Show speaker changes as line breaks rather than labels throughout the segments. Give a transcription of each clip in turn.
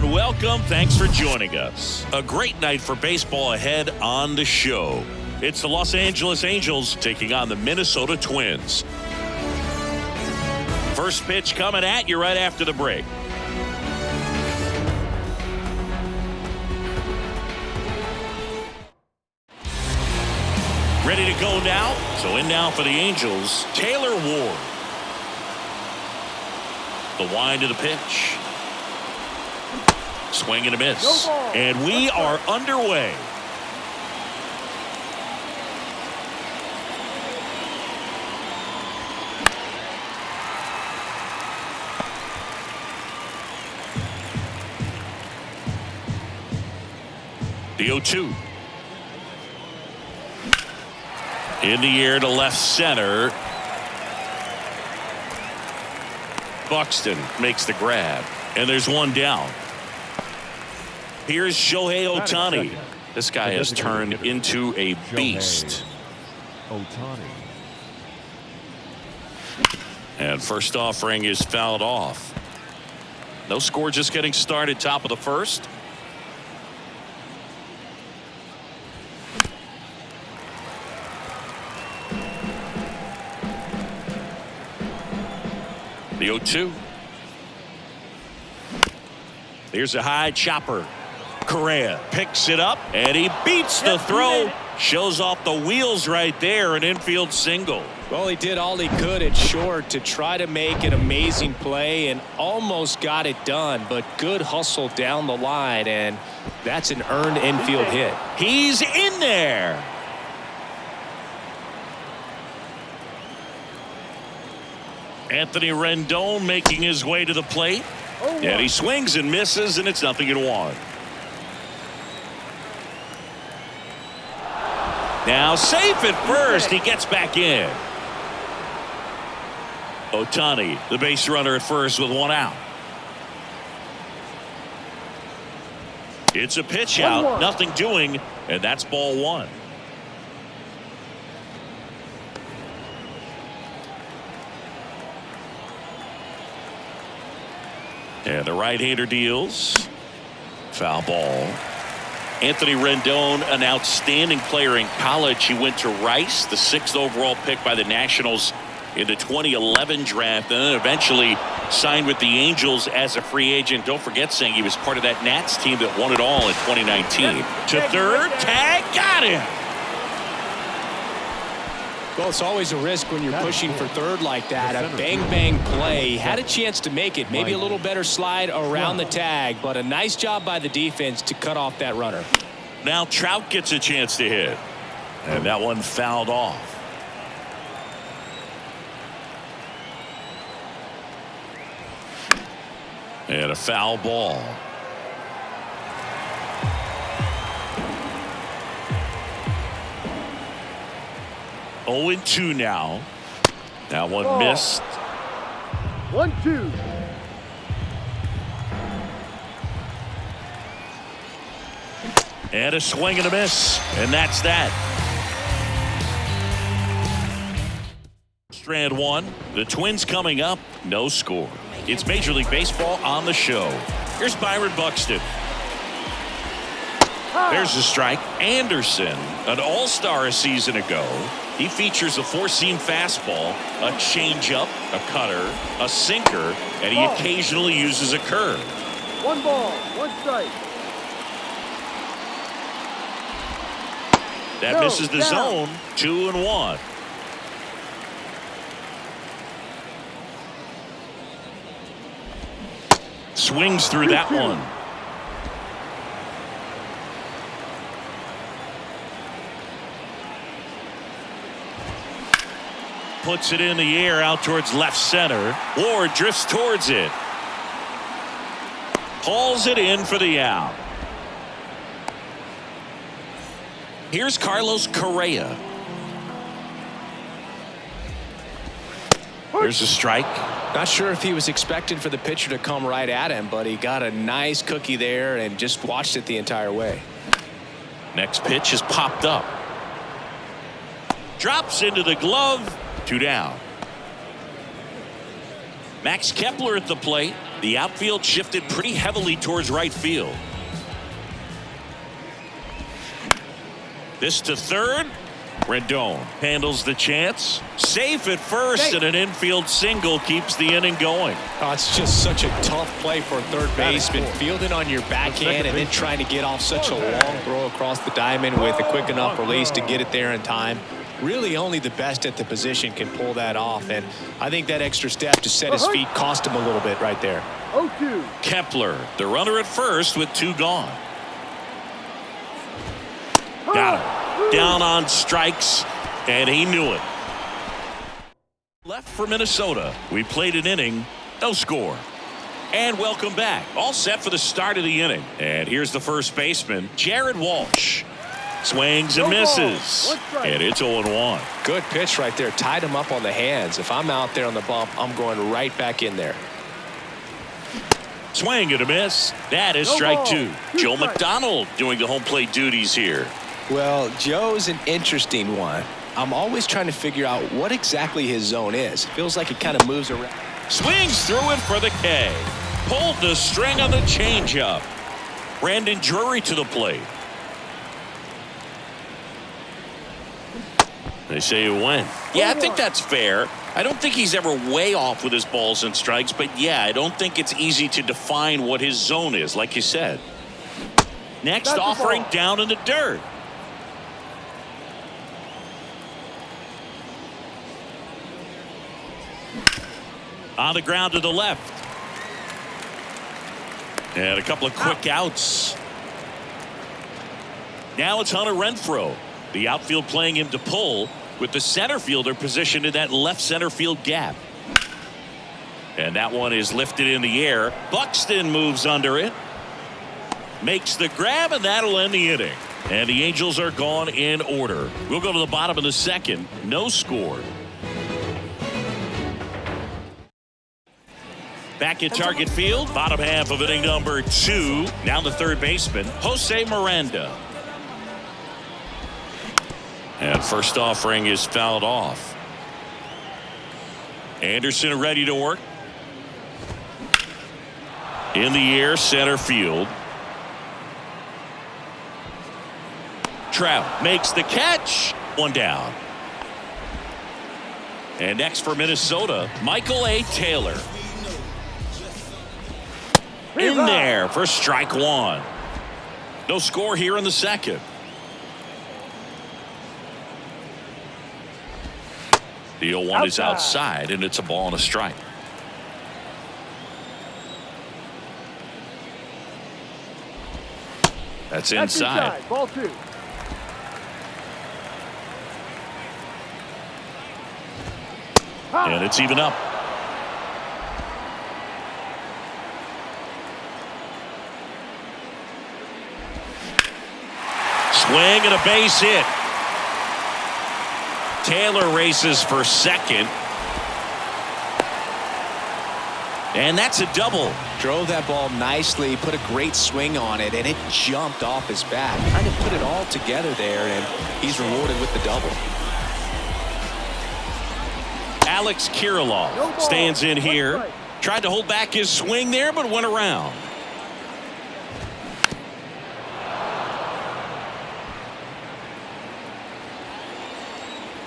and welcome. Thanks for joining us. A great night for baseball ahead on the show. It's the Los Angeles Angels taking on the Minnesota Twins. First pitch coming at you right after the break. Ready to go now. So in now for the Angels, Taylor Ward. The wind of the pitch. Swing and a miss. And we are underway. The 0-2. In the air to left center. Buxton makes the grab. And there's one down. Here's Shohei Ohtani. This guy has turned into a beast. And first offering is fouled off. No score, just getting started, top of the first. The 0-2. Here's a high chopper. Correa picks it up, and he beats the throw. Shows off the wheels right there, an infield single.
Well, he did all he could at short to try to make an amazing play and almost got it done, but good hustle down the line, and that's an earned infield hit.
He's in there. Anthony Rendon making his way to the plate. And he swings and misses, and it's 0-1. Now safe at first. He gets back in. Ohtani, the base runner at first with one out. It's a pitch out. Nothing doing, and that's ball one. And the right-hander deals. Foul ball. Anthony Rendon, an outstanding player in college. He went to Rice, the 6th overall pick by the Nationals in the 2011 draft, and then eventually signed with the Angels as a free agent. Don't forget, saying he was part of that Nats team that won it all in 2019. To third, tag, got him.
Well, it's always a risk when you're pushing for third like that. A bang-bang play. Had a chance to make it. Maybe a little better slide around the tag, but a nice job by the defense to cut off that runner.
Now Trout gets a chance to hit. And that one fouled off. And a foul ball. Oh, 0-2 now. That one missed.
1-2.
And a swing and a miss. And that's that. Strand one. The Twins coming up. No score. It's Major League Baseball on the show. Here's Byron Buxton. There's a strike. Anderson, an all-star a season ago. He features a four-seam fastball, a changeup, a cutter, a sinker, and he occasionally uses a curve.
1 ball, 1 strike.
That misses the zone. 2-1. Swings through that one. Puts it in the air out towards left center. Ward drifts towards it. Hauls it in for the out. Here's Carlos Correa. There's a strike.
Not sure if he was expecting for the pitcher to come right at him, but he got a nice cookie there and just watched it the entire way.
Next pitch is popped up. Drops into the glove. 2 down. Max Kepler at the plate. The outfield shifted pretty heavily towards right field. This to third. Rendon handles the chance. Safe at first, and an infield single keeps the inning going.
Oh, it's just such a tough play for a third baseman. Fielding on your backhand and then trying to get off such a long throw across the diamond with a quick enough release to get it there in time. Really only the best at the position can pull that off, and I think that extra step to set his feet cost him a little bit right there.
0-2.
Kepler, the runner at first with 2 gone. Got him. Down on strikes, and he knew it. Left for Minnesota. We played an inning, no score. And welcome back. All set for the start of the inning. And here's the first baseman, Jared Walsh. Swings and misses. And it's 0-1.
Good pitch right there. Tied him up on the hands. If I'm out there on the bump, I'm going right back in there.
Swing and a miss. That is strike 2. Joe McDonald doing the home plate duties here.
Well, Joe's an interesting one. I'm always trying to figure out what exactly his zone is. Feels like it kind of moves around.
Swings through it for the K. Pulled the string on the changeup. Brandon Drury to the plate. They say you win. Yeah, I think that's fair. I don't think he's ever way off with his balls and strikes, but yeah, I don't think it's easy to define what his zone is, like you said. Next offering down in the dirt. On the ground to the left. And a couple of quick outs. Now it's Hunter Renfroe. The outfield playing him to pull with the center fielder positioned in that left center field gap. And that one is lifted in the air. Buxton moves under it. Makes the grab, and that'll end the inning. And the Angels are gone in order. We'll go to the bottom of the second. No score. Back at Target Field, bottom half of inning number 2. Now the third baseman, Jose Miranda. And first offering is fouled off. Anderson ready to work. In the air, center field. Trout makes the catch. One down. And next for Minnesota, Michael A. Taylor. In there for strike 1. No score here in the second. The 0-1 is outside, and it's a ball and a strike. That's inside.
Ball 2.
And it's even up. Swing and a base hit. Taylor races for second. And that's a double.
Drove that ball nicely, put a great swing on it, and it jumped off his bat. Kind of put it all together there, and he's rewarded with the double.
Alex Kirilloff stands in here. Tried to hold back his swing there, but went around.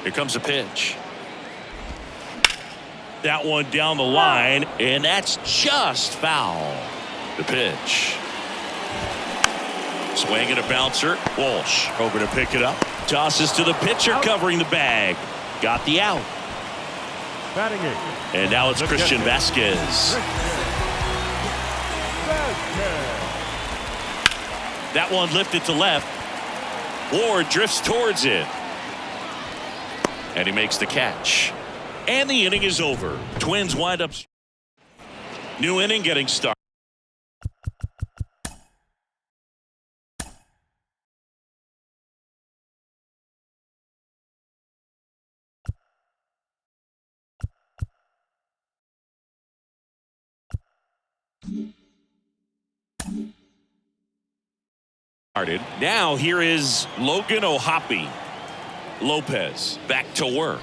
Here comes a pitch. That one down the line, and that's just foul. The pitch. Swing and a bouncer. Walsh over to pick it up. Tosses to the pitcher covering the bag. Got the out. And now it's Christian Vasquez. That one lifted to left. Ward drifts towards it. And he makes the catch. And the inning is over. Twins wind up. New inning getting started. Now here is Logan O'Hoppe. Lopez back to work.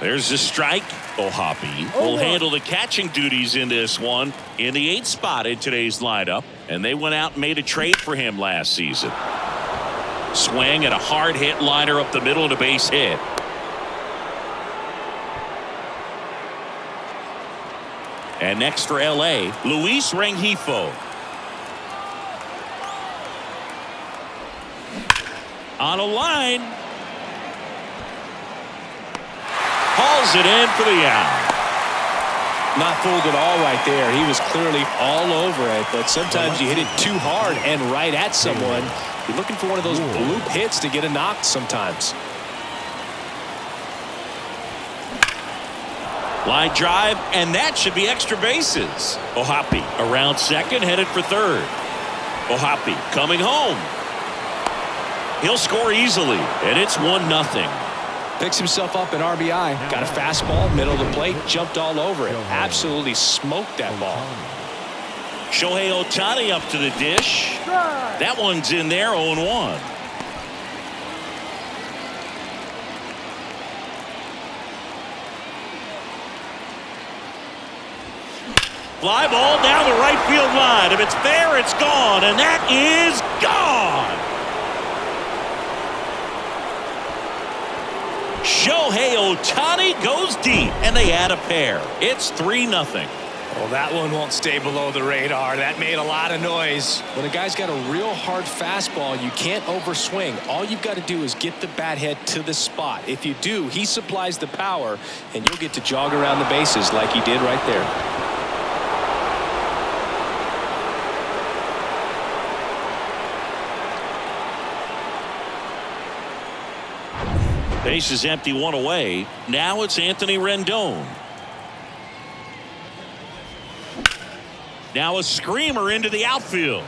There's the strike. O'Hoppe will handle the catching duties in this one in the 8th spot in today's lineup, and they went out and made a trade for him last season. Swing and a hard hit liner up the middle and a base hit. And next for LA, Luis Rengifo. On a line. Hauls it in for the out.
Not fooled at all right there. He was clearly all over it, but sometimes you hit it too hard and right at someone. You're looking for one of those bloop hits to get a knock sometimes.
Line drive, and that should be extra bases. O'Hoppe around second, headed for third. O'Hoppe coming home. He'll score easily, and it's 1-0.
Picks himself up an RBI. Got a fastball, middle of the plate, jumped all over it. Absolutely smoked that ball.
Shohei Ohtani up to the dish. That one's in there, 0-1. Fly ball down the right field line. If it's fair, it's gone, and that is gone. Shohei Ohtani goes deep, and they add a pair. It's 3-0.
Well, that one won't stay below the radar. That made a lot of noise. When a guy's got a real hard fastball, you can't overswing. All you've got to do is get the bat head to the spot. If you do, he supplies the power, and you'll get to jog around the bases like he did right there.
Base is empty, one away. Now it's Anthony Rendon. Now a screamer into the outfield.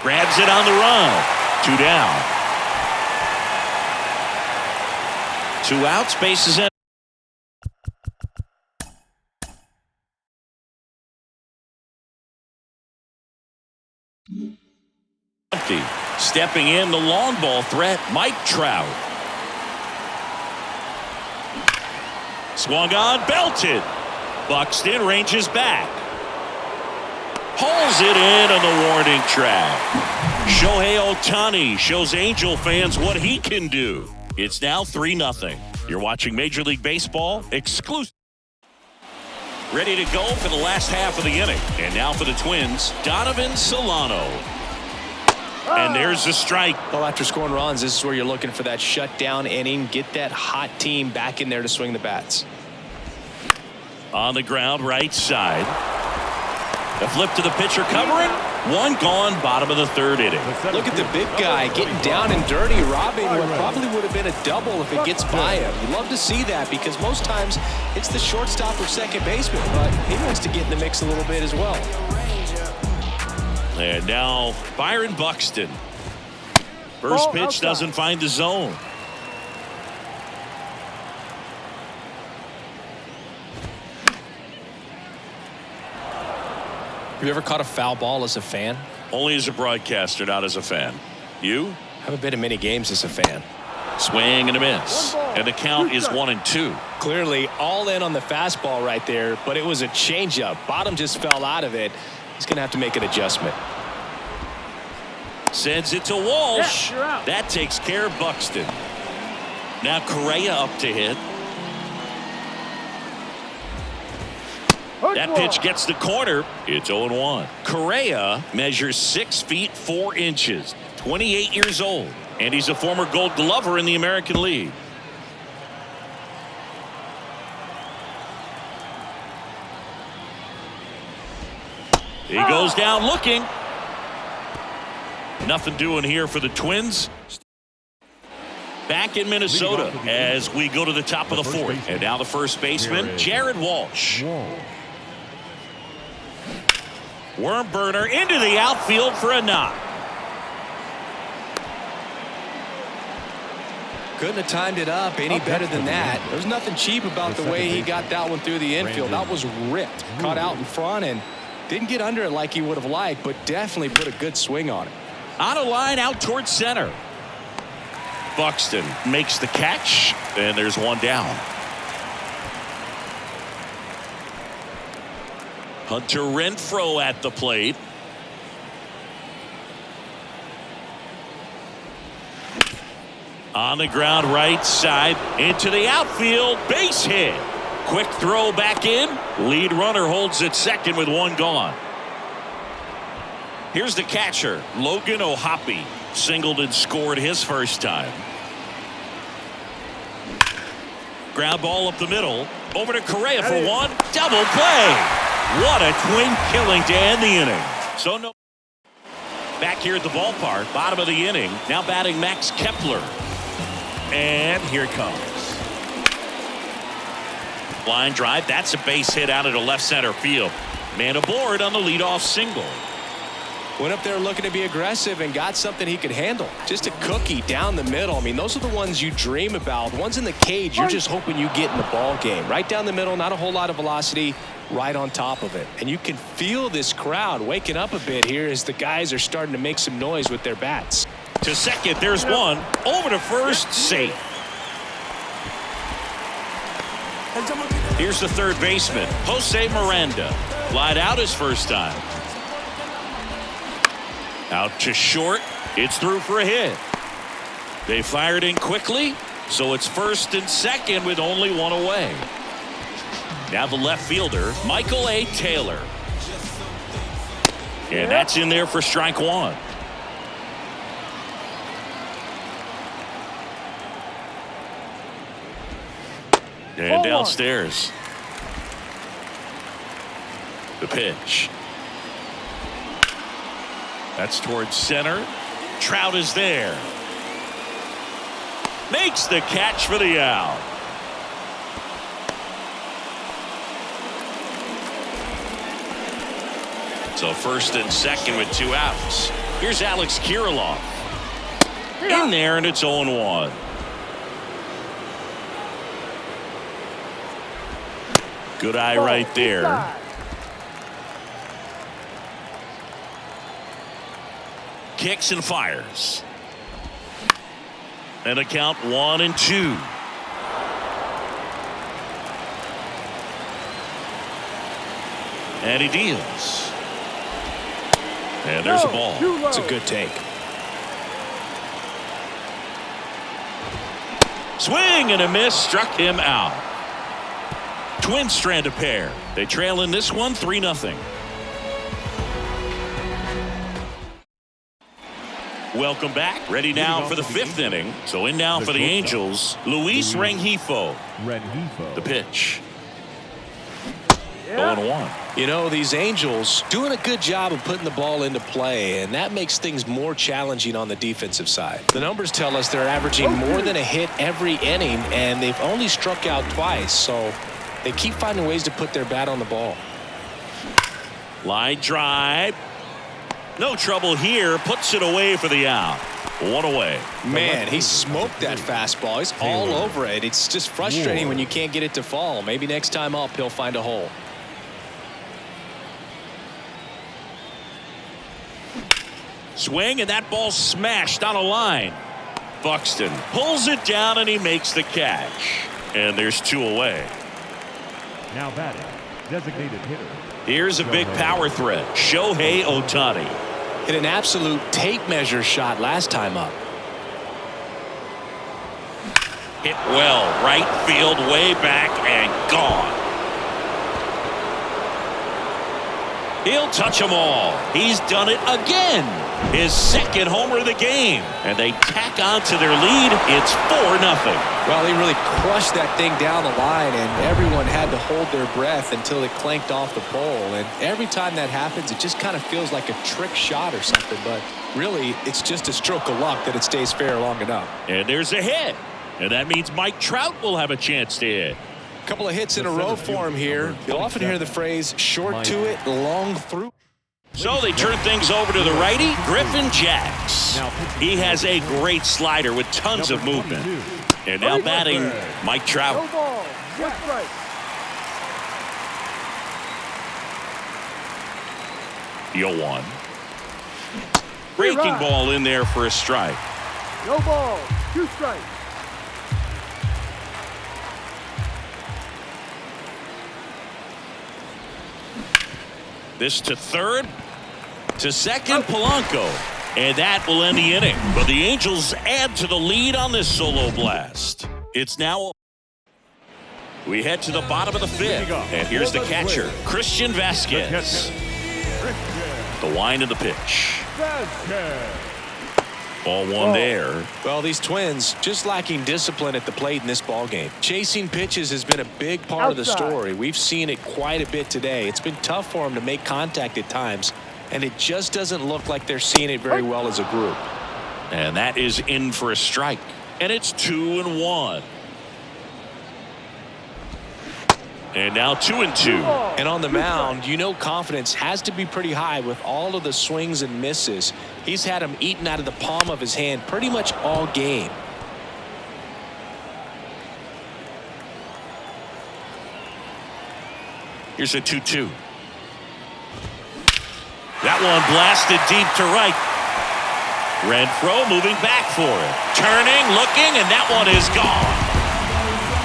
Grabs it on the run. 2 down. 2 outs, base is empty. Stepping in, the long ball threat, Mike Trout. Swung on, belted. Buxton ranges back. Hauls it in on the warning track. Shohei Ohtani shows Angel fans what he can do. It's now 3-0. You're watching Major League Baseball exclusive. Ready to go for the last half of the inning. And now for the Twins, Donovan Solano. And there's the strike.
Well, after scoring runs, this is where you're looking for that shutdown inning. Get that hot team back in there to swing the bats.
On the ground, right side. The flip to the pitcher covering. One gone, bottom of the 3rd inning.
Look at the big guy getting down and dirty, robbing where probably would have been a double if it gets by him. You love to see that because most times it's the shortstop or second baseman, but he wants to get in the mix a little bit as well.
And now Byron Buxton. First pitch doesn't find the zone.
Have you ever caught a foul ball as a fan?
Only as a broadcaster, not as a fan. You?
Haven't been to many games as a fan.
Swing and a miss. And the count is 1-2.
Clearly all in on the fastball right there, but it was a changeup. Bottom just fell out of it. He's going to have to make an adjustment.
Sends it to Walsh. That takes care of Buxton. Now Correa up to hit. That pitch gets the corner. It's 0-1. Correa measures 6 feet 4 inches. 28 years old. And he's a former Gold Glover in the American League. He goes down looking. Nothing doing here for the Twins. Back in Minnesota as we go to the top of the 4th. And now the first baseman, Jared Walsh. Worm burner into the outfield for a knock.
Couldn't have timed it up any better than that. There's nothing cheap about the way he got that one through the infield. That was ripped. Caught out in front and didn't get under it like he would have liked, but definitely put a good swing on it.
On a line out towards center. Buxton makes the catch, and there's one down. Hunter Renfroe at the plate. On the ground right side into the outfield, base hit. Quick throw back in. Lead runner holds at second with one gone. Here's the catcher, Logan O'Hoppe. Singled and scored his first time. Ground ball up the middle. Over to Correa for one. Double play. What a twin killing to end the inning. So no. Back here at the ballpark, bottom of the inning. Now batting Max Kepler. And here it comes. Line drive. That's a base hit out into left center field. Man aboard on the leadoff single.
Went up there looking to be aggressive and got something he could handle. Just a cookie down the middle. I mean, those are the ones you dream about. Ones in the cage, you're just hoping you get in the ball game. Right down the middle, not a whole lot of velocity, right on top of it. And you can feel this crowd waking up a bit here as the guys are starting to make some noise with their bats.
To second, there's one. Over to first, safe. Here's the third baseman, Jose Miranda. Flied out his first time. Out to short. It's through for a hit. They fired in quickly, so it's first and second with only one away. Now the left fielder, Michael A. Taylor. And that's in there for strike one. And downstairs. The pitch. That's towards center. Trout is there. Makes the catch for the out. So first and second with two outs. Here's Alex Kirilloff. In there, and it's 0-1. Good eye right there. Kicks and fires. And a count 1-2. And he deals. And there's a ball.
It's a good take.
Swing and a miss, struck him out. Twins strand a pair. They trail in this one 3-0. Welcome back. Ready now for the fifth inning. So in now for the Angels, Luis Rengifo. The pitch. 0-1.
You know, these Angels doing a good job of putting the ball into play, and that makes things more challenging on the defensive side. The numbers tell us they're averaging more than a hit every inning, and they've only struck out twice, so they keep finding ways to put their bat on the ball.
Line drive. No trouble here. Puts it away for the out. One away.
Man, he smoked that fastball. He's all over it. It's just frustrating when you can't get it to fall. Maybe next time up he'll find a hole.
Swing, and that ball smashed on a line. Buxton pulls it down, and he makes the catch. And there's two away.
Now batting, designated hitter.
Here's a big power threat, Shohei Ohtani.
Hit an absolute tape measure shot last time up.
Hit well, right field, way back, and gone. He'll touch them all. He's done it again. His second homer of the game. And they tack on to their lead. It's 4-0.
Well, he really crushed that thing down the line, and everyone had to hold their breath until it clanked off the pole. And every time that happens, it just kind of feels like a trick shot or something. But really, it's just a stroke of luck that it stays fair long enough.
And there's a hit. And that means Mike Trout will have a chance to hit.
A couple of hits in a row for him here. You'll often hear the phrase, short to it, long through.
So they turn things over to the righty, Griffin Jax. He has a great slider with tons of movement. And now batting, Mike Trout.
No ball, one strike.
0-1. Breaking ball in there for a strike.
No ball, two strikes.
This to third. To second, Polanco. And that will end the inning. But the Angels add to the lead on this solo blast. It's now. We head to the bottom of the fifth. And here's the catcher, Christian Vasquez. The wind of the pitch. Ball one there.
Well, these Twins just lacking discipline at the plate in this ballgame. Chasing pitches has been a big part of the story. We've seen it quite a bit today. It's been tough for them to make contact at times, and it just doesn't look like they're seeing it very well as a group.
And that is in for a strike. And it's 2-1. And now 2-2.
And on the mound, you know confidence has to be pretty high with all of the swings and misses. He's had them eaten out of the palm of his hand pretty much all game.
Here's a 2-2. That one blasted deep to right. Renfroe moving back for it. Turning, looking, and that one is gone.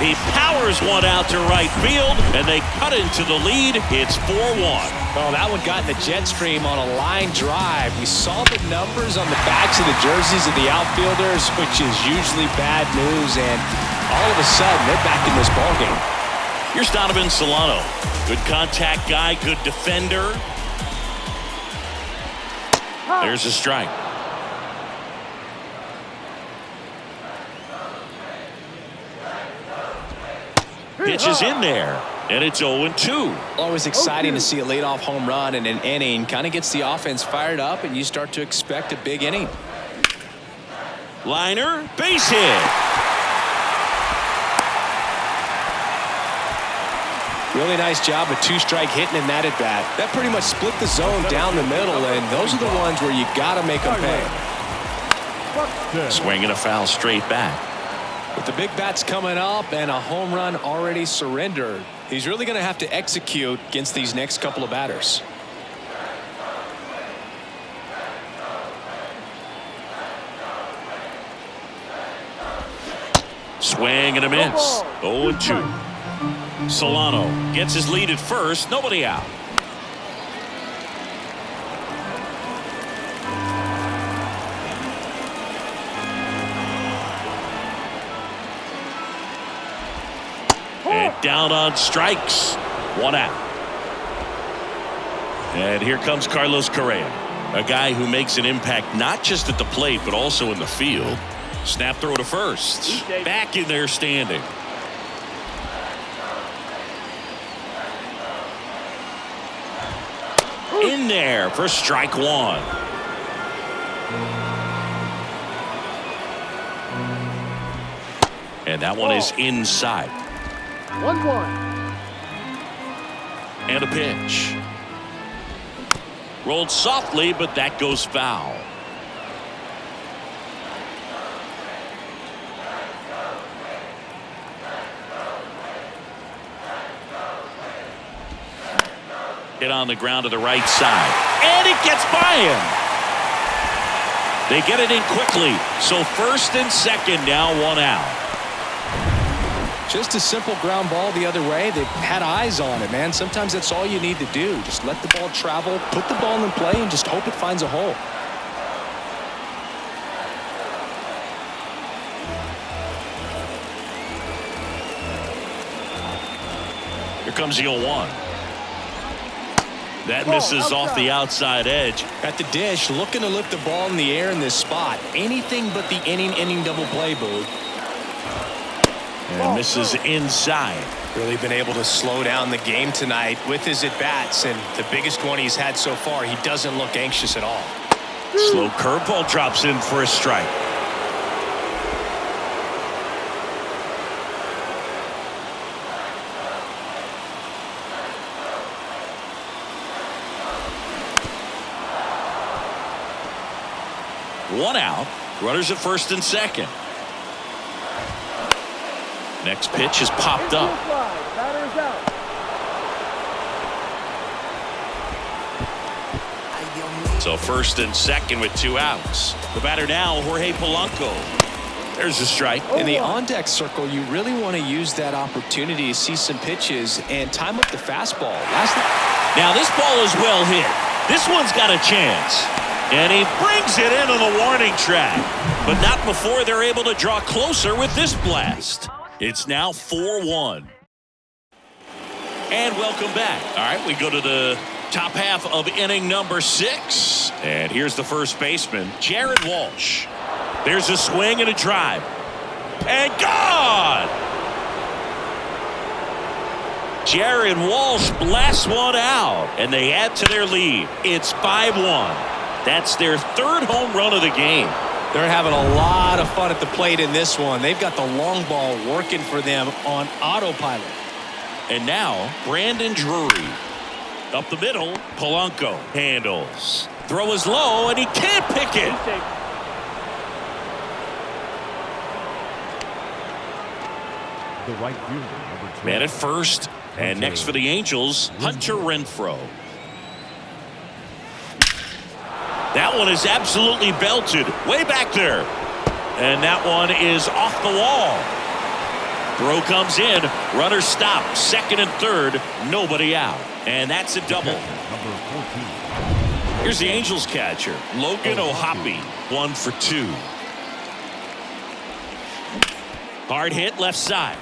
He powers one out to right field, and they cut into the lead. It's 4-1.
Oh, that one got in the jet stream on a line drive. We saw the numbers on the backs of the jerseys of the outfielders, which is usually bad news, and all of a sudden, they're back in this ballgame.
Here's Donovan Solano. Good contact guy, good defender. There's a strike. Pitch is in there, and it's 0-2.
Always exciting to see a leadoff home run in an inning. Kind of gets the offense fired up, and you start to expect a big inning.
Liner, base hit.
Really nice job of two-strike hitting in that at-bat. That pretty much split the zone down the middle, and those are the ones where you got to make them pay.
Swinging a foul straight back.
With the big bats coming up and a home run already surrendered, he's really going to have to execute against these next couple of batters.
Swing and a miss. 0-2. Solano gets his lead at first. Nobody out. And down on strikes. One out. And here comes Carlos Correa, a guy who makes an impact not just at the plate but also in the field. Snap throw to first. Back in there standing. In there for strike one. And that one is inside.
1-1.
And a pitch. Rolled softly, but that goes foul. Hit on the ground to the right side. And it gets by him. They get it in quickly. So first and second, now one out.
Just a simple ground ball the other way. They've had eyes on it, man. Sometimes that's all you need to do. Just let the ball travel, put the ball in play, and just hope it finds a hole.
Here comes the 0-1. That misses off the outside edge.
At the dish, looking to lift the ball in the air in this spot. Anything but the inning double play, Boo.
And misses inside.
Really been able to slow down the game tonight with his at-bats, and the biggest one he's had so far, he doesn't look anxious at all.
Slow curveball drops in for a strike. One out. Runners at first and second. Next pitch is popped up.
Batter's out.
So first and second with two outs. The batter now, Jorge Polanco. There's a strike.
In the on-deck circle, you really want to use that opportunity to see some pitches and time up the fastball.
Now this ball is well hit. This one's got a chance. And he brings it into the warning track. But not before they're able to draw closer with this blast. It's now 4-1. And welcome back. All right, we go to the top half of inning number 6. And here's the first baseman, Jared Walsh. There's a swing and a drive. And gone! Jared Walsh blasts one out, and they add to their lead. It's 5-1. That's their 3rd home run of the game.
They're having a lot of fun at the plate in this one. They've got the long ball working for them on autopilot.
And now, Brandon Drury. Up the middle, Polanco handles. Throw is low, and he can't pick it.
The right fielder, number 12.
Man at first. And next for the Angels, Hunter Renfroe. That one is absolutely belted. Way back there. And that one is off the wall. Throw comes in. Runner stopped. 2nd and 3rd. Nobody out. And that's a double.
Number 14.
Here's the Angels catcher, Logan O'Hoppe. 1 for 2. Hard hit left side.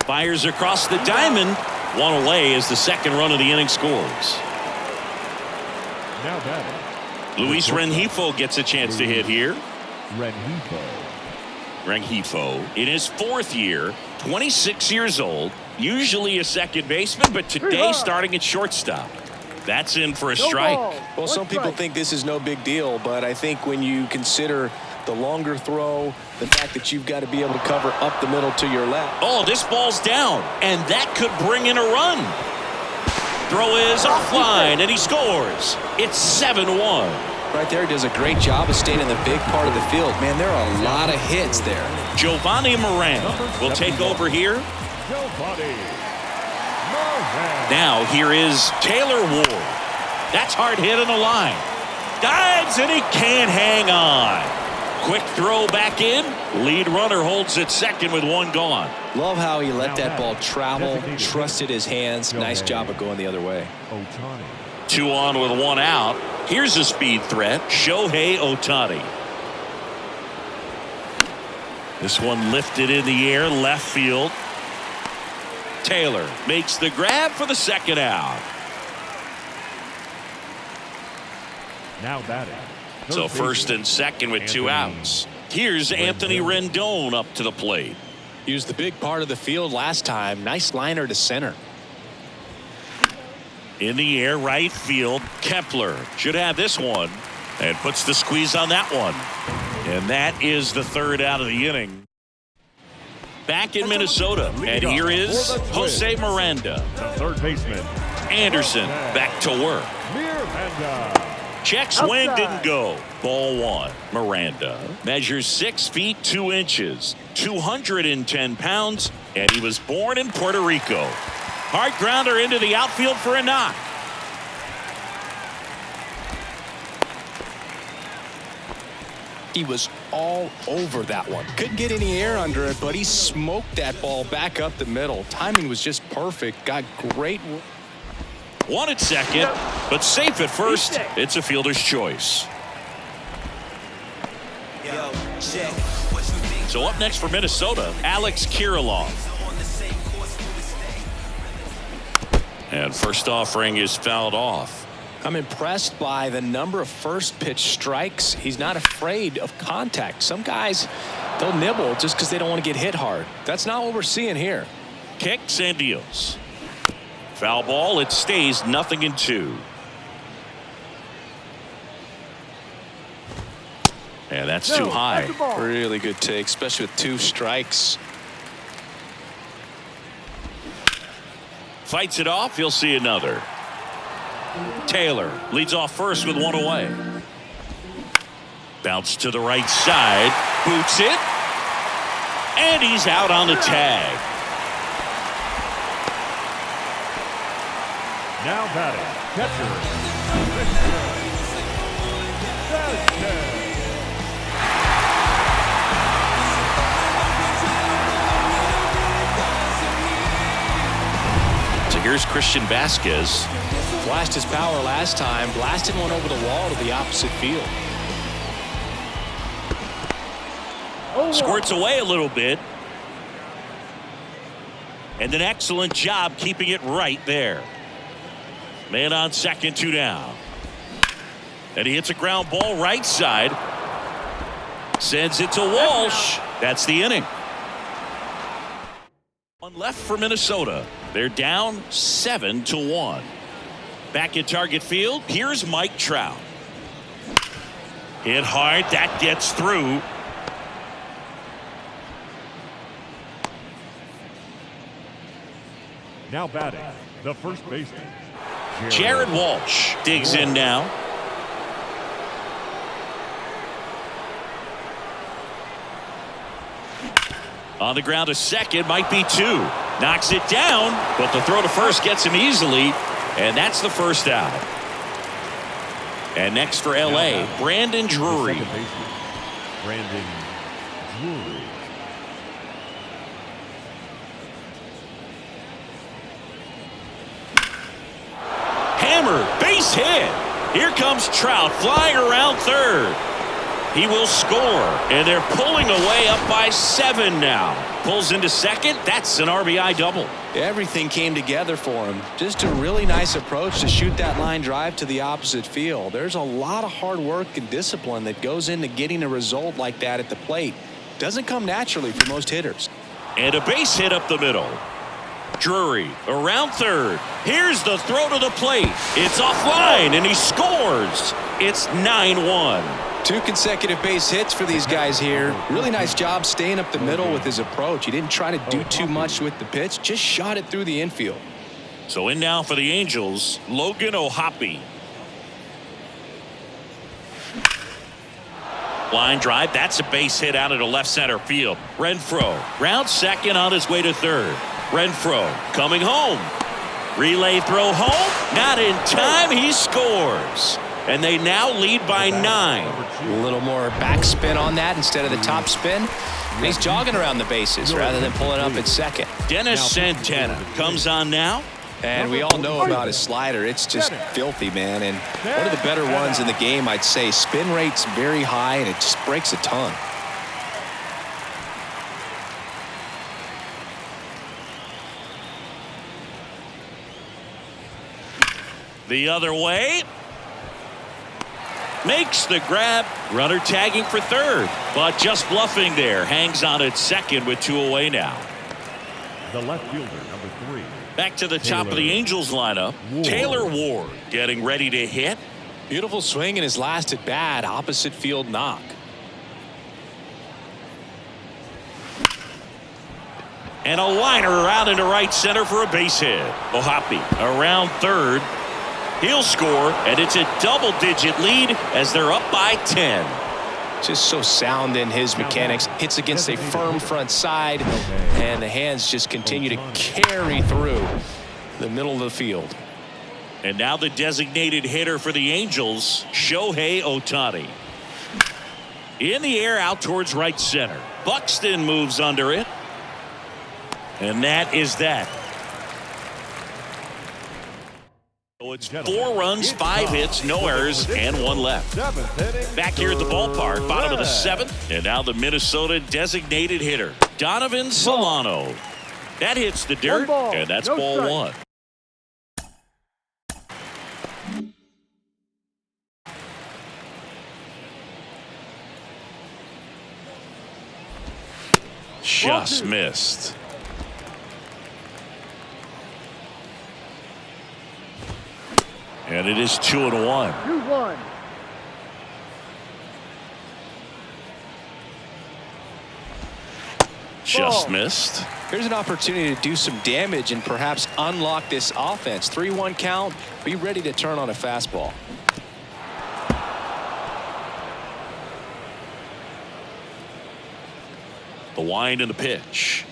Fires across the diamond. 1 away as the 2nd run of the inning scores.
Now batting.
Luis Rengifo gets a chance to hit here. Rengifo in his 4th year, 26 years old, usually a second baseman, but today starting at shortstop. That's in for a strike.
Well, some people think this is no big deal, but I think when you consider the longer throw, the fact that you've got to be able to cover up the middle to your left.
Oh, this ball's down, and that could bring in a run. Throw is offline, and he scores. It's 7-1.
Right there, does a great job of staying in the big part of the field. Man, there are a lot of hits there.
Giovanni Moran will take over here. Now here is Taylor Ward. That's hard hit on the line. Dives, and he can't hang on. Quick throw back in. Lead runner holds at 2nd with 1 gone.
Love how he let that ball travel, trusted his hands. Nice job of going the other way.
2 on with 1 out. Here's a speed threat, Shohei Ohtani. This one lifted in the air, left field. Taylor makes the grab for the 2nd out.
Now batting.
So 1st and 2nd with 2 outs. Here's Anthony Rendon up to the plate.
He was the big part of the field last time. Nice liner to center.
In the air, right field. Kepler should have this one and puts the squeeze on that one. And that is the 3rd out of the inning. Back in Minnesota, and here is Jose Miranda.
The 3rd baseman,
Anderson back to work.
Miranda.
Check swing didn't go. Ball 1. Miranda measures 6 feet 2 inches, 210 pounds, and he was born in Puerto Rico. Hard grounder into the outfield for a knock.
He was all over that one. Couldn't get any air under it, but he smoked that ball back up the middle. Timing was just perfect. Got great.
1 at 2nd, but safe at 1st. It's a fielder's choice. So up next for Minnesota, Alex Kirilloff. And first offering is fouled off.
I'm impressed by the number of first pitch strikes. He's not afraid of contact. Some guys, they'll nibble just because they don't want to get hit hard. That's not what we're seeing here.
Kicks and deals. Foul ball. It stays 0-2. And that's too high.
Really good take, especially with 2 strikes.
Fights it off. He'll see another. Taylor leads off first with 1 away. Bounce to the right side. Boots it. And he's out on the tag.
Now batting, catcher.
Here's Christian Vasquez.
Flashed his power last time, blasted one over the wall to the opposite field.
Squirts away a little bit. And an excellent job keeping it right there. Man on second, 2 down. And he hits a ground ball right side. Sends it to Walsh. That's the inning. One left for Minnesota. They're down 7-1. Back at Target Field, here's Mike Trout. Hit hard, that gets through.
Now batting, the first baseman,
Jared Walsh digs in now. On the ground to second, might be 2. Knocks it down, but the throw to first gets him easily, and that's the first out. And next for LA, Brandon Drury.
Brandon Drury.
Hammer, base hit. Here comes Trout flying around third. He will score, and they're pulling away up by 7 now. Pulls into second. That's an RBI double.
Everything came together for him. Just a really nice approach to shoot that line drive to the opposite field. There's a lot of hard work and discipline that goes into getting a result like that at the plate. Doesn't come naturally for most hitters.
And a base hit up the middle. Drury around third. Here's the throw to the plate. It's offline, and he scores. It's 9-1.
2 consecutive base hits for these guys here. Really nice job staying up the middle with his approach. He didn't try to do too much with the pitch, just shot it through the infield.
So in now for the Angels, Logan O'Hoppe. Line drive, that's a base hit out into left center field. Renfroe round second on his way to third. Renfroe coming home. Relay throw home, not in time. He scores. And they now lead by 9.
A little more backspin on that instead of the top spin. And he's jogging around the bases rather than pulling up at second.
Dennis Santana comes on now.
And we all know about his slider. It's just filthy, man. And one of the better ones in the game, I'd say. Spin rate's very high, and it just breaks a ton.
The other way. Makes the grab. Runner tagging for third, but just bluffing there. Hangs on at second with 2 away now.
The left fielder, number 3.
Back to the top of the Angels lineup. Taylor Ward getting ready to hit.
Beautiful swing in his last at bat. Opposite field knock.
And a liner out into right center for a base hit. O'Hoppe around third. He'll score, and it's a double-digit lead as they're up by 10.
Just so sound in his mechanics. Hits against a firm front side, and the hands just continue to carry through the middle of the field.
And now the designated hitter for the Angels, Shohei Ohtani. In the air out towards right center. Buxton moves under it. And that is that. So it's 4 runs, 5 hits, no errors, and 1 left. Back here at the ballpark, bottom of the 7th. And now the Minnesota designated hitter, Donovan Solano. That hits the dirt, and that's ball 1. Just missed. And it is 2-1.
2-1.
Just missed.
Here's an opportunity to do some damage and perhaps unlock this offense. 3-1 count. Be ready to turn on a fastball.
The wind and the pitch.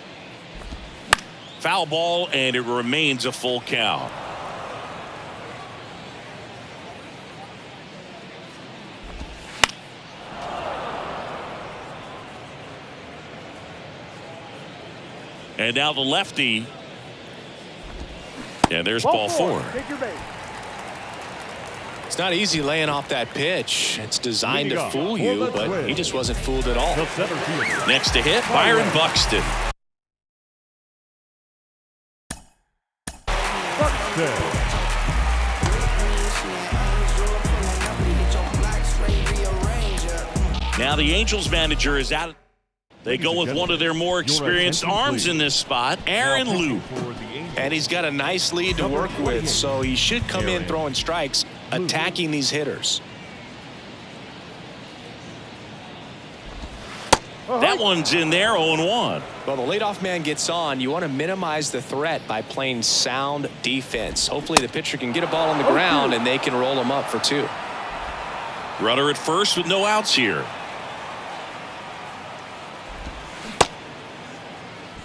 Foul ball, and it remains a full count. And now the lefty And there's ball 4.
Take your base.
It's not easy laying off that pitch. It's designed to fool you, but he just wasn't fooled at all.
Next to hit, Byron Buxton. Now the Angels manager is out. They go with one of their more experienced arms in this spot, Aaron Loop.
And he's got a nice lead to work with, so he should come in throwing strikes, attacking these hitters.
That one's in there, 0-1.
Well, the leadoff man gets on. You want to minimize the threat by playing sound defense. Hopefully the pitcher can get a ball on the ground and they can roll him up for 2.
Runner at first with no outs here.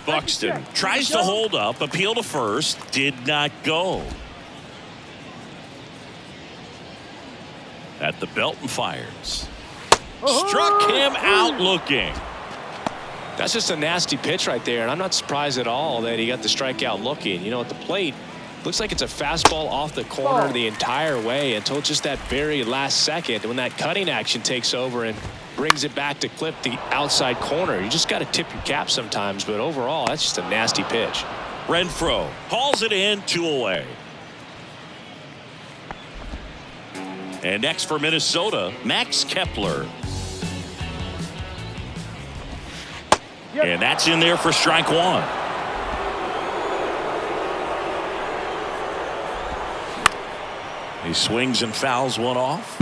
Buxton tries to hold up, appeal to first, did not go. At the belt and fires. Struck him out looking.
That's just a nasty pitch right there, and I'm not surprised at all that he got the strikeout looking. You know, at the plate, looks like it's a fastball off the corner the entire way until just that very last second when that cutting action takes over and brings it back to clip the outside corner. You just got to tip your cap sometimes, but overall, that's just a nasty pitch.
Renfroe hauls it in, 2 away. And next for Minnesota, Max Kepler. And that's in there for strike 1. He swings and fouls one off.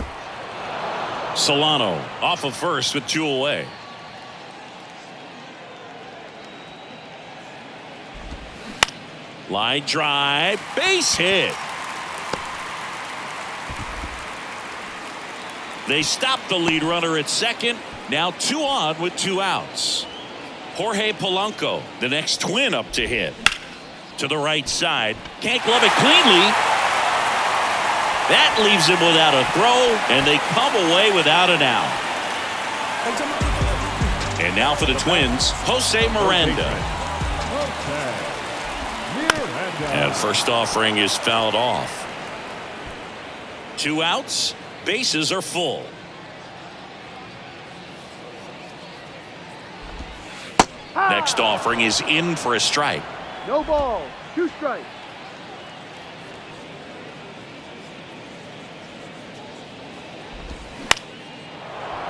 Solano off of first with 2 away. Line drive, base hit. They stop the lead runner at second. Now 2 on with 2 outs. Jorge Polanco, the next twin up to hit. To the right side. Can't glove it cleanly. That leaves him without a throw, and they come away without an out. And now for the Twins, Jose Miranda. And first offering is fouled off. 2 outs, bases are full. Next offering is in for a strike.
No ball. 2 strikes.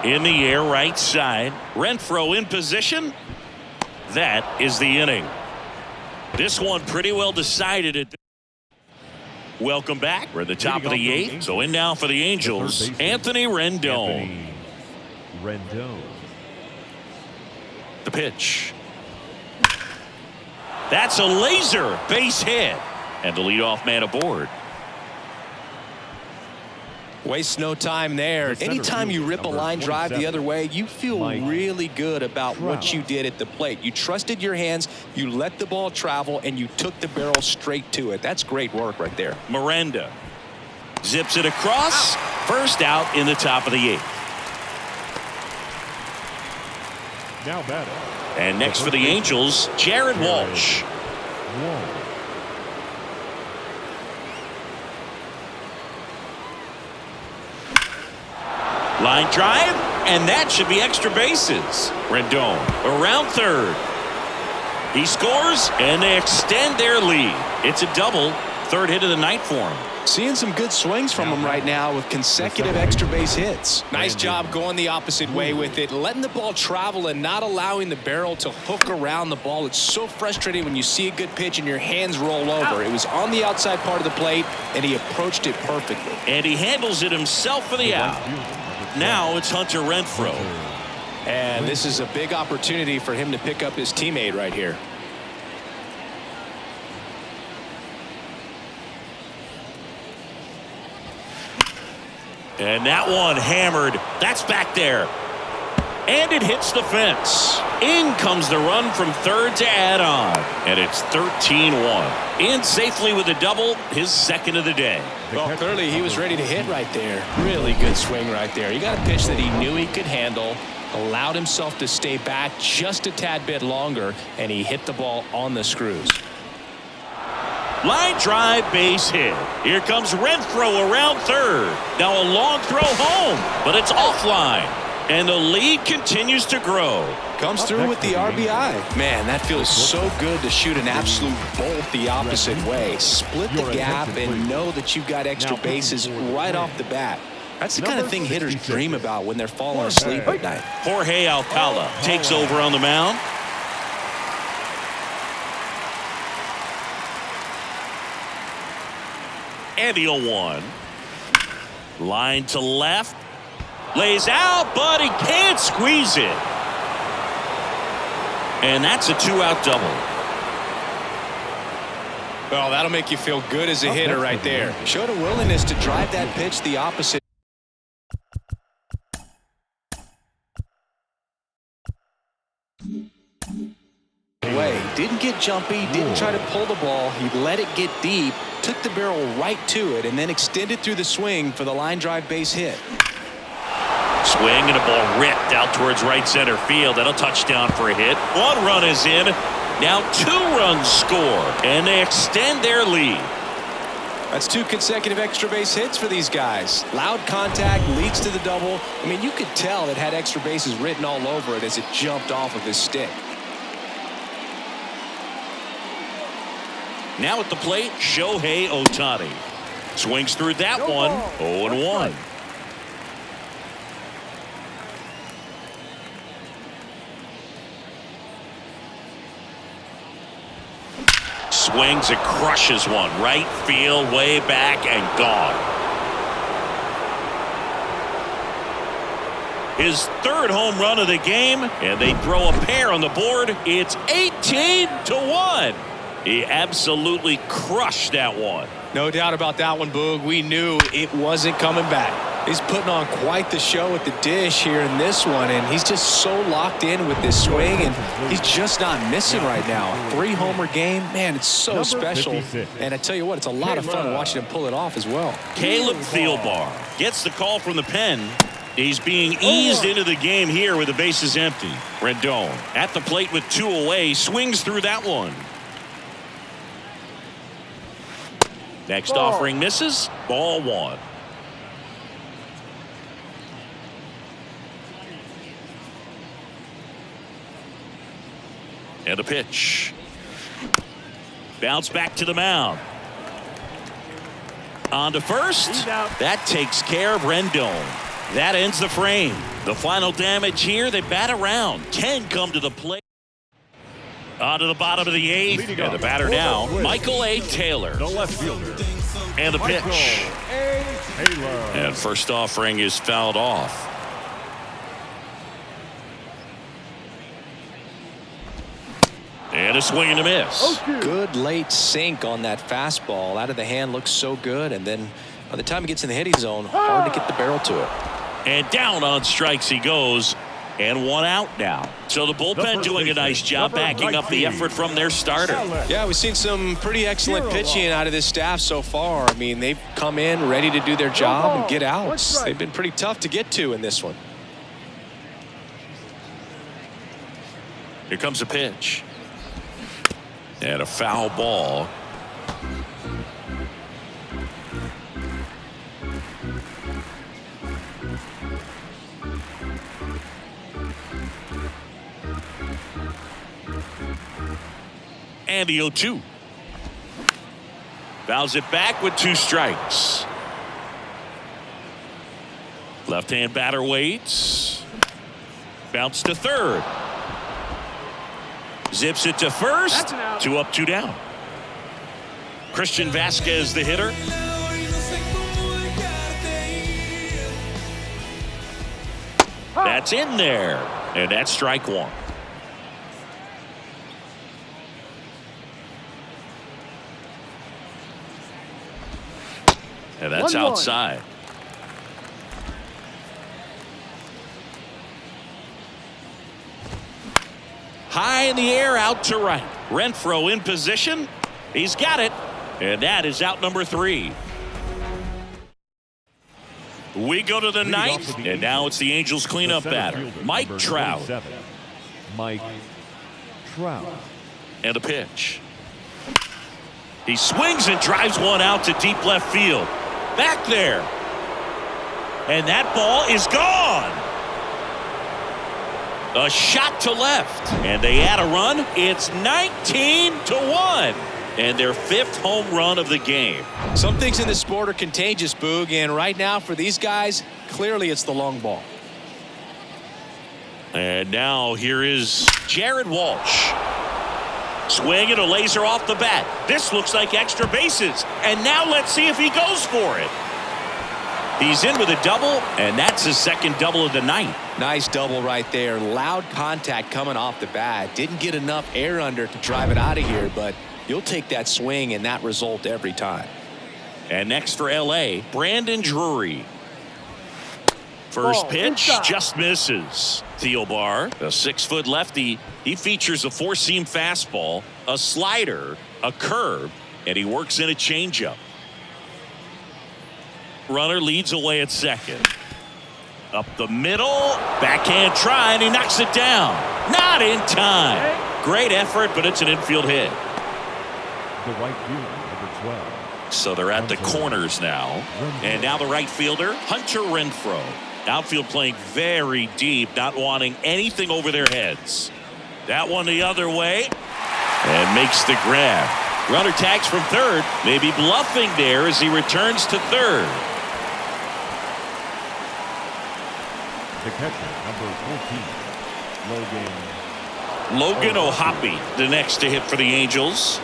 In the air, right side. Renfroe in position. That is the inning. This one pretty well decided. Welcome back. We're at the top of the 8th. So in now for the Angels, Anthony Rendon. The pitch. That's a laser base hit. And the leadoff man aboard.
Waste no time there. Anytime you rip a line drive the other way, you feel really good about what you did at the plate. You trusted your hands, you let the ball travel, and you took the barrel straight to it. That's great work right there.
Miranda zips it across. First out in the top of the 8th.
Now batting.
And next for the Angels, Jared Walsh. Line drive, and that should be extra bases. Rendon around third. He scores, and they extend their lead. It's a double, 3rd hit of the night for him.
Seeing some good swings from him right now with consecutive extra base hits. Nice job going the opposite way with it, letting the ball travel and not allowing the barrel to hook around the ball. It's so frustrating when you see a good pitch and your hands roll over. It was on the outside part of the plate, and he approached it perfectly.
And he handles it himself for the out. Now it's Hunter Renfroe.
And this is a big opportunity for him to pick up his teammate right here.
And that one hammered. That's back there. And it hits the fence. In comes the run from third to add on. And it's 13-1. In safely with a double, his 2nd of the day.
Well, clearly he was ready to hit right there. Really good swing right there. He got a pitch that he knew he could handle, allowed himself to stay back just a tad bit longer, and he hit the ball on the screws.
Line drive, base hit. Here comes Renfroe around third. Now a long throw home, but it's offline. And the lead continues to grow.
Comes through with the RBI. Man, that feels so good to shoot an absolute bolt the opposite way. Split the gap and know that you've got extra bases right off the bat. That's the kind of thing hitters dream about when they're falling asleep at night.
Jorge Alcala takes over on the mound. And the 0-1. Line to left. Lays out, but he can't squeeze it. And that's a 2-out double.
Well, that'll make you feel good as a hitter right there. Showed a willingness to drive that pitch the opposite way. Didn't get jumpy, didn't try to pull the ball. He let it get deep, took the barrel right to it, and then extended through the swing for the line drive base hit.
Swing and a ball ripped out towards right center field. That'll touchdown for a hit. 1 run is in. Now 2 runs score, and they extend their lead.
That's 2 consecutive extra base hits for these guys. Loud contact leads to the double. I mean, you could tell it had extra bases written all over it as it jumped off of his stick.
Now at the plate, Shohei Ohtani. Swings through that one. 0-1. Swings and crushes one. Right field, way back, and gone. His 3rd home run of the game, and they throw a pair on the board. It's 18-1. He absolutely crushed that one.
No doubt about that one, Boog. We knew it wasn't coming back. He's putting on quite the show at the dish here in this one, and he's just so locked in with this swing, and he's just not missing right now. A 3-homer game, man, it's so special. And I tell you what, it's a lot of fun watching him pull it off as well.
Caleb Thielbar gets the call from the pen. He's being eased into the game here with the bases empty. Rendon at the plate with 2 away, swings through that one. Next offering misses. Ball 1. And a pitch. Bounce back to the mound. On to first. That takes care of Rendon. That ends the frame. The final damage here, they bat around. 10 come to the plate. On to the bottom of the 8th. And the batter now, Michael A. Taylor.
The left fielder.
And the pitch. And first offering is fouled off. And a swing and a miss.
Good late sink on that fastball. Out of the hand, looks so good. And then by the time he gets in the hitting zone, hard to get the barrel to it.
And down on strikes he goes. And 1 out now. So the bullpen doing a nice job backing up the effort from their starter.
Yeah, we've seen some pretty excellent pitching out of this staff so far. I mean, they've come in ready to do their job and get outs. They've been pretty tough to get to in this one.
Here comes a pitch. And a foul ball. And the 0-2. Fouls it back with 2 strikes. Left-hand batter waits. Bounce to third. Zips it to first. 2 up, 2 down. Christian Vasquez, the hitter. That's in there. And that's strike 1. And that's outside. High in the air, out to right. Renfroe in position. He's got it. And that is out number 3. We go to the 9th. And now it's the Angels cleanup batter, Mike Trout.
Mike Trout.
And a pitch. He swings and drives one out to deep left field. Back there. And that ball is gone. A shot to left. And they add a run. It's 19-1. And their 5th home run of the game.
Some things in this sport are contagious, Boog, and right now for these guys, clearly it's the long ball.
And now here is Jared Walsh. Swinging a laser off the bat. This looks like extra bases. And now let's see if he goes for it. He's in with a double, and that's his 2nd double of the night.
Nice double right there. Loud contact coming off the bat. Didn't get enough air under to drive it out of here, but you'll take that swing and that result every time.
And next for L.A., Brandon Drury. First pitch just misses. Thielbar, a 6-foot lefty. He features a 4-seam fastball, a slider, a curve, and he works in a changeup. Runner leads away at 2nd. Up the middle, backhand try, and he knocks it down. Not in time. Great effort, but it's an infield hit.
The right fielder, number 12.
So they're at the corners now. And now the right fielder, Hunter Renfroe. Outfield playing very deep, not wanting anything over their heads. That one the other way. And makes the grab. Runner tags from 3rd. Maybe bluffing there as he returns to 3rd.
The catcher, number 14,
Logan O'Hoppe, the next to hit for the Angels.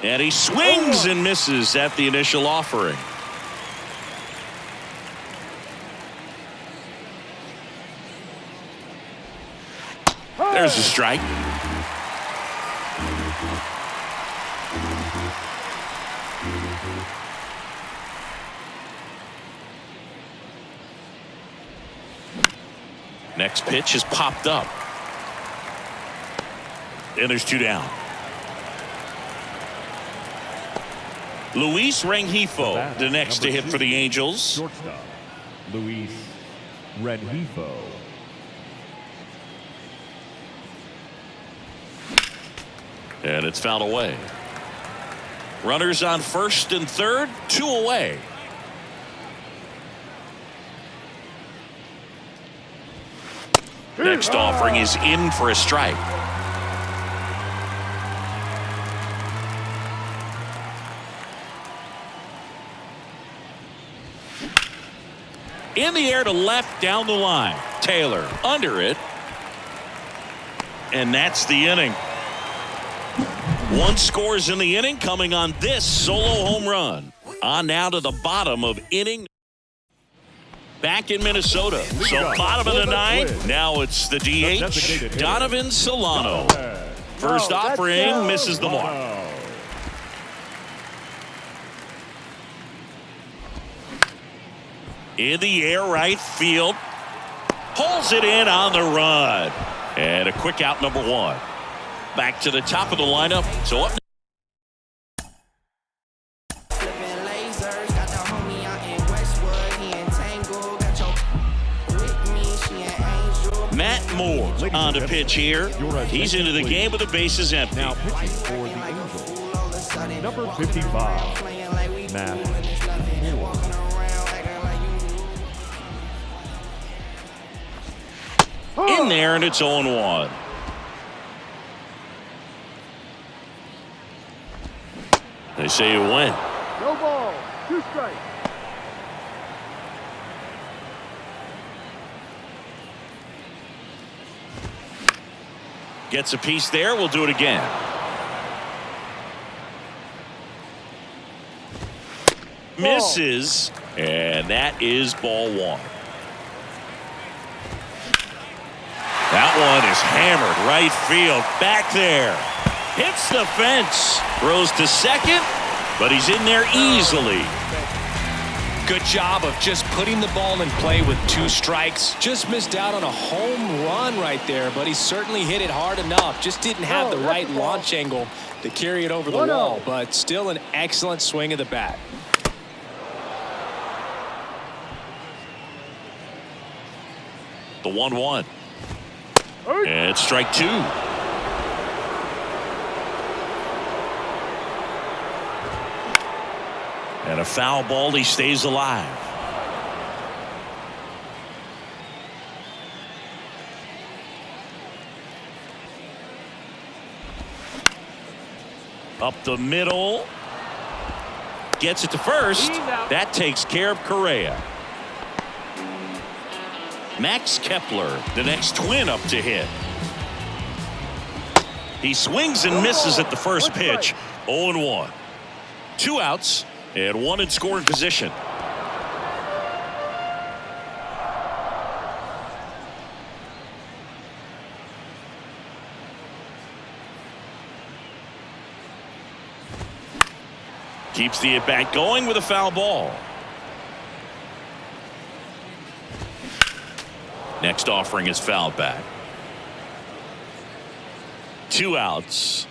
And he swings and misses at the initial offering. There's a strike. Next pitch is popped up. And there's 2 down. Luis Rengifo, the next to hit for the Angels.
shortstop, Luis Rengifo.
And it's fouled away. Runners on 1st and 3rd, 2 away. Next offering is in for a strike. In the air to left down the line. Taylor under it. And that's the inning. 1 scores in the inning coming on this solo home run. On now to the bottom of inning. Back in Minnesota. So bottom of the 9th. Now it's the DH, Donovan Solano. First offering misses the mark. In the air right field. Pulls it in on the run. And a quick out number 1. Back to the top of the lineup. So up. Matt Moore on the pitch here. He's into the game with the bases empty.
Now pitching for the Angels, number 55, Matt Moore.
In there, and it's 0-1. They say you win.
No ball. 2 strikes.
Gets a piece there. We'll do it again. Misses. And that is ball 1. That one is hammered right field. Back there. Hits the fence. Throws to 2nd. But he's in there easily.
Good job of just putting the ball in play with 2 strikes. Just missed out on a home run right there, but he certainly hit it hard enough. Just didn't have the right launch angle to carry it over the wall, but still an excellent swing of the bat.
The 1-1. And strike two. And a foul ball. He stays alive. Up the middle. Gets it to first. That takes care of Correa. Max Kepler, the next twin up to hit. He swings and misses at the first pitch. 0-1. 2 outs and 1 in scoring position. Keeps the at-bat going with a foul ball. Next offering is fouled back. 2 outs.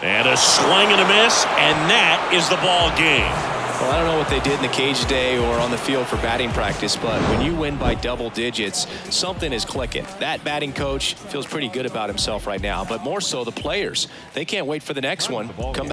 And a swing and a miss, and that is the ball game.
Well, I don't know what they did in the cage today or on the field for batting practice, but when you win by double digits, something is clicking. That batting coach feels pretty good about himself right now, but more so the players. They can't wait for the next one. Come